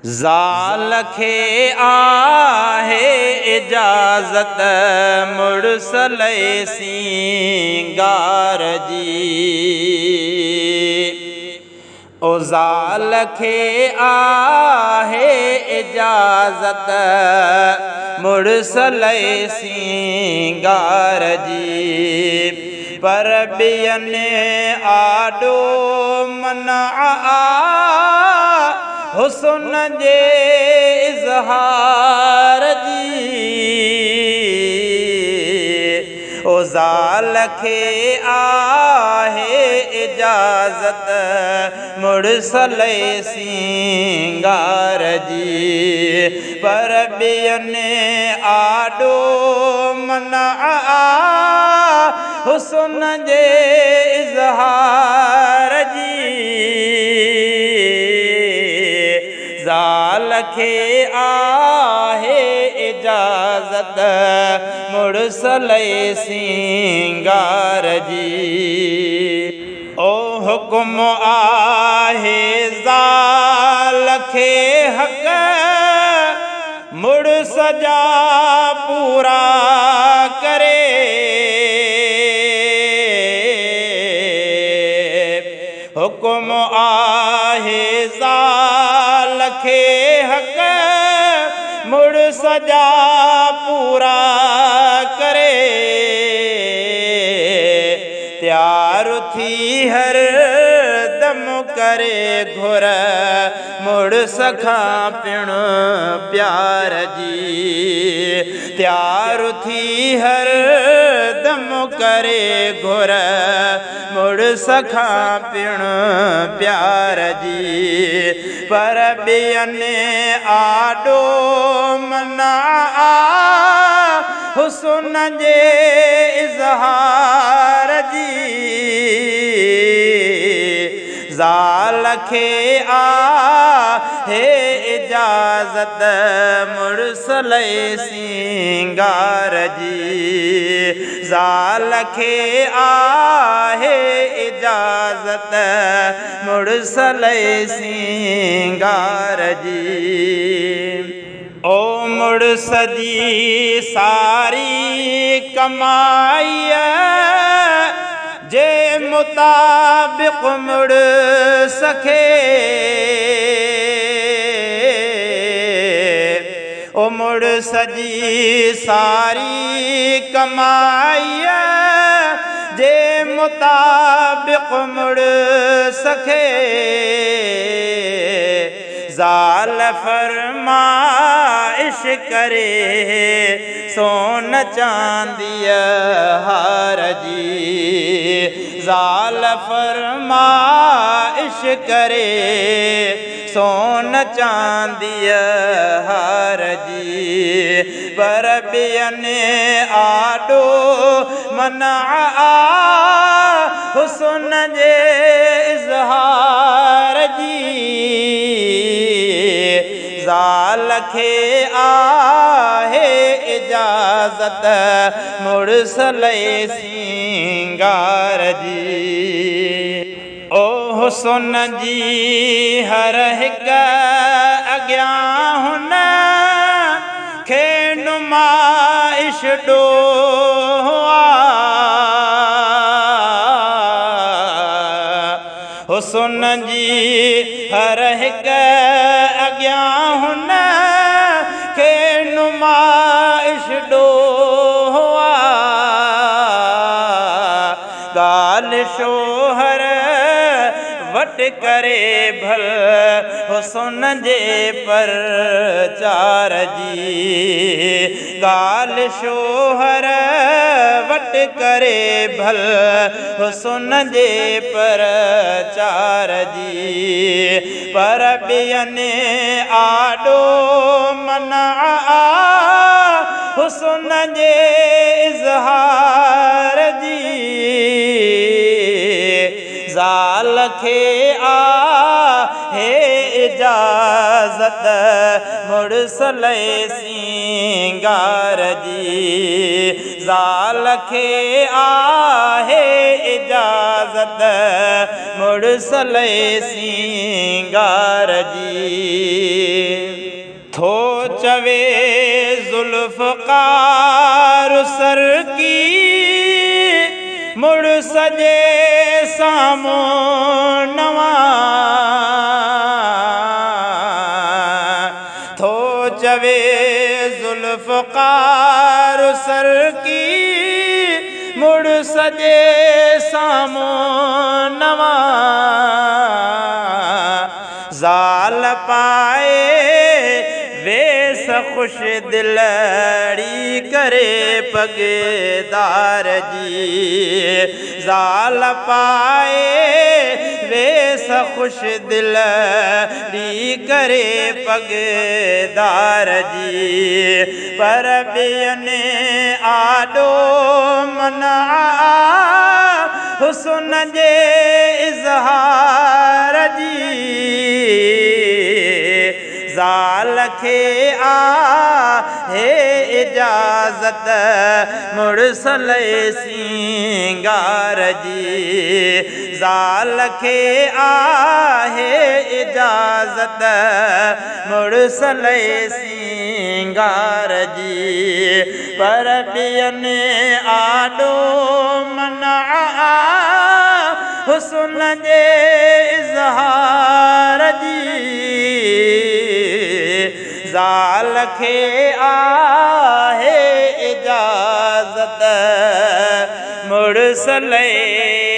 ज़ाल खे आहे इजाज़त मुड़सल सिंगार जी। ओ ज़ाल खे आहे इजाज़त मुड़सल सिंगार जी। पर ॿियनि आॾो मना हुस्न जे इज़हार जी। ओ ज़ाल खे आहे इजाज़त मुड़सल सिंगार जी। पर ॿियनि आॾो मना हुस्न जे इज़हार जी। ज़ाल खे आहे इजाज़त मुड़सल सिंगार जी। ओ हुकुम आहे ज़ाल खे हक़ मुड़स जा पूरा करे। हुकुम आहे ज़ाल खे हक़ मुड़स जा पूरा करे। तैयार थी हर दम करे घुर मुड़स खां पिण प्यार जी। तैयार थी हर दम करे घुर मुड़स खां पिण प्यार जी। पर ॿियनि आॾो मना हुस्न जे इज़हार जी। ज़ाल खे आहे इजाज़त मुड़सल सिंगार जी। ज़ाल खे आहे इजाज़त मुड़सल सिंगार जी। ओ मुड़स जी सारी कमाई जे मुताबिक़ मुड़स खे। ओ मुड़स जी सारी कमाई जे मुताबिक़ मुड़स खे। ज़ाल फरमाइश करे सोन चांदीअ हार जी। ज़ाल फरमाइश करे सोन चांदीअ हार जी। पर ॿियनि आॾो मना हुस्न जे इज़हार जी। ज़ाल खे आहे इजाज़त मुड़सल सिंगार जी। ओ हुस्न जी हर हिक अॻियां हुन खे नुमाइश ॾो हुस्न जी हर हिक अॻियां हुन खे नुमाइश ॾो। ॻाल्हि शोहर वट करे भल हुस्न जे प्रचार जी। ॻाल्हि शोहर वट करे भल हुस्न जे प्रचार जी। पर ॿियनि आॾो मना हुस्न जे इज़हार जी। ज़ाल खे आहे इजाज़त मुड़सल सिंगार जी। ज़ाल खे आहे इजाज़त मुड़सल सिंगार जी। थो चवे ज़ुल्फ़कार सर की मुड़ सजे सामूं नवां थो चवे ज़ुल्फ़कार सर की मुड़ सजे सामूं नवां ज़ाल पाए वेस खुश दिलड़ी करे पगदार जी ज़ाल पाए वेस खुश दिलड़ी करे पगदार जी पर ॿियनि आॾो मना हुस्न जे इज़हार जी ज़ाल खे आहे इजाज़त मुड़स लए सिंगार जी ज़ाल खे आहे इजाज़त मुड़स लए सिंगार जी पर ॿियनि आॾो मना हुस्न जे इज़हार जी ज़ाल खे आहे इजाज़त मुड़स लए